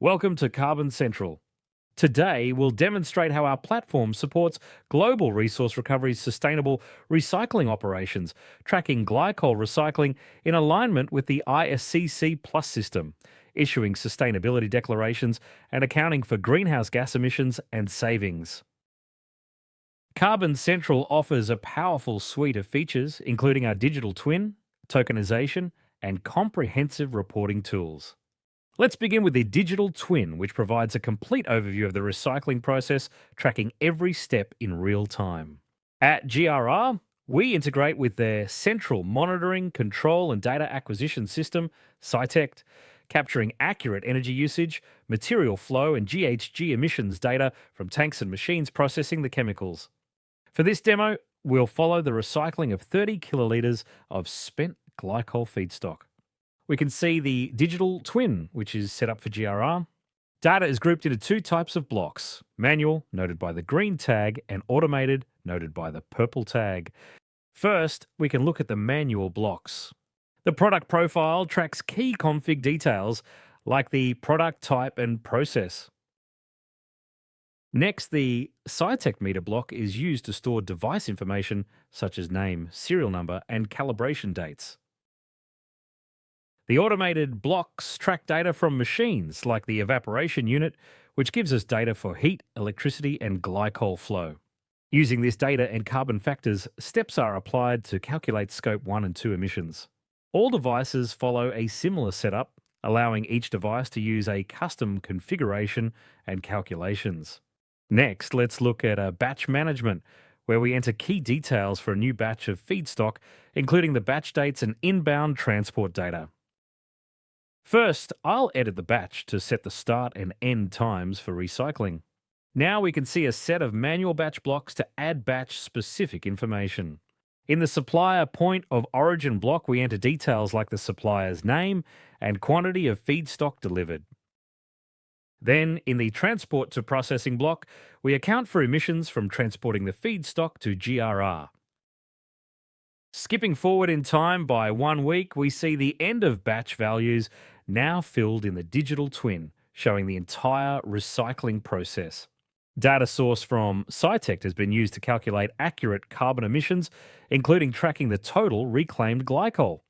Welcome to Carbon Central. Today, we'll demonstrate how our platform supports global resource recovery's sustainable recycling operations, tracking glycol recycling in alignment with the ISCC Plus system, issuing sustainability declarations, and accounting for greenhouse gas emissions and savings. Carbon Central offers a powerful suite of features, including our digital twin, tokenization, and comprehensive reporting tools. Let's begin with the digital twin, which provides a complete overview of the recycling process, tracking every step in real time. At GRR, we integrate with their central monitoring, control, and data acquisition system, Cytect, capturing accurate energy usage, material flow, and GHG emissions data from tanks and machines processing the chemicals. For this demo, we'll follow the recycling of 30 kilolitres of spent glycol feedstock. We can see the digital twin, which is set up for GRR. Data is grouped into two types of blocks: manual, noted by the green tag, and automated, noted by the purple tag. First, we can look at the manual blocks. The product profile tracks key config details like the product type and process. Next, the Cytec meter block is used to store device information such as name, serial number, and calibration dates. The automated blocks track data from machines like the evaporation unit, which gives us data for heat, electricity, and glycol flow. Using this data and carbon factors, steps are applied to calculate Scope 1 and 2 emissions. All devices follow a similar setup, allowing each device to use a custom configuration and calculations. Next, let's look at batch management, where we enter key details for a new batch of feedstock, including the batch dates and inbound transport data. First, I'll edit the batch to set the start and end times for recycling. Now we can see a set of manual batch blocks to add batch-specific information. In the supplier point of origin block, we enter details like the supplier's name and quantity of feedstock delivered. Then, in the transport to processing block, we account for emissions from transporting the feedstock to GRR. Skipping forward in time by 1 week, we see the end of batch values now filled in the digital twin, showing the entire recycling process. Data source from Cytec has been used to calculate accurate carbon emissions, including tracking the total reclaimed glycol.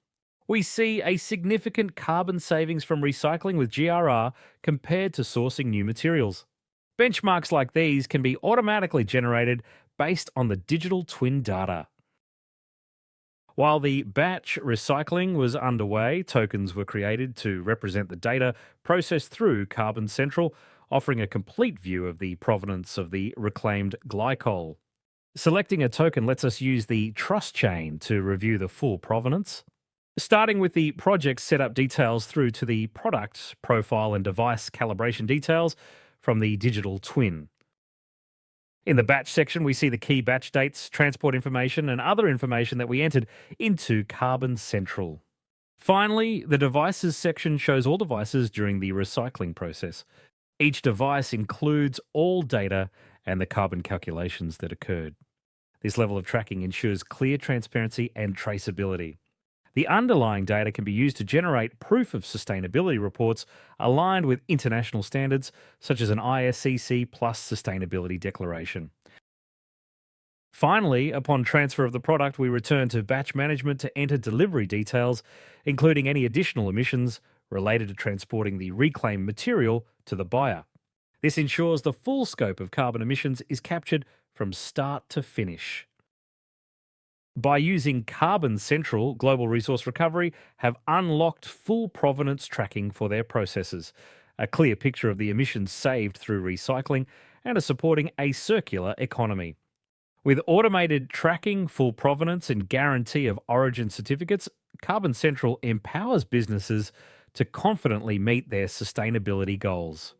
We see a significant carbon savings from recycling with GRR compared to sourcing new materials. Benchmarks like these can be automatically generated based on the digital twin data. While the batch recycling was underway, tokens were created to represent the data processed through Carbon Central, offering a complete view of the provenance of the reclaimed glycol. Selecting a token lets us use the trust chain to review the full provenance. Starting with the project setup details through to the product profile and device calibration details from the digital twin. In the batch section, we see the key batch dates, transport information, and other information that we entered into Carbon Central. Finally, the devices section shows all devices during the recycling process. Each device includes all data and the carbon calculations that occurred. This level of tracking ensures clear transparency and traceability. The underlying data can be used to generate proof of sustainability reports aligned with international standards, such as an ISCC Plus sustainability declaration. Finally, upon transfer of the product, we return to batch management to enter delivery details, including any additional emissions related to transporting the reclaimed material to the buyer. This ensures the full scope of carbon emissions is captured from start to finish. By using Carbon Central, Global Resource Recovery have unlocked full provenance tracking for their processes, a clear picture of the emissions saved through recycling, and are supporting a circular economy. With automated tracking, full provenance, and guarantee of origin certificates, Carbon Central empowers businesses to confidently meet their sustainability goals.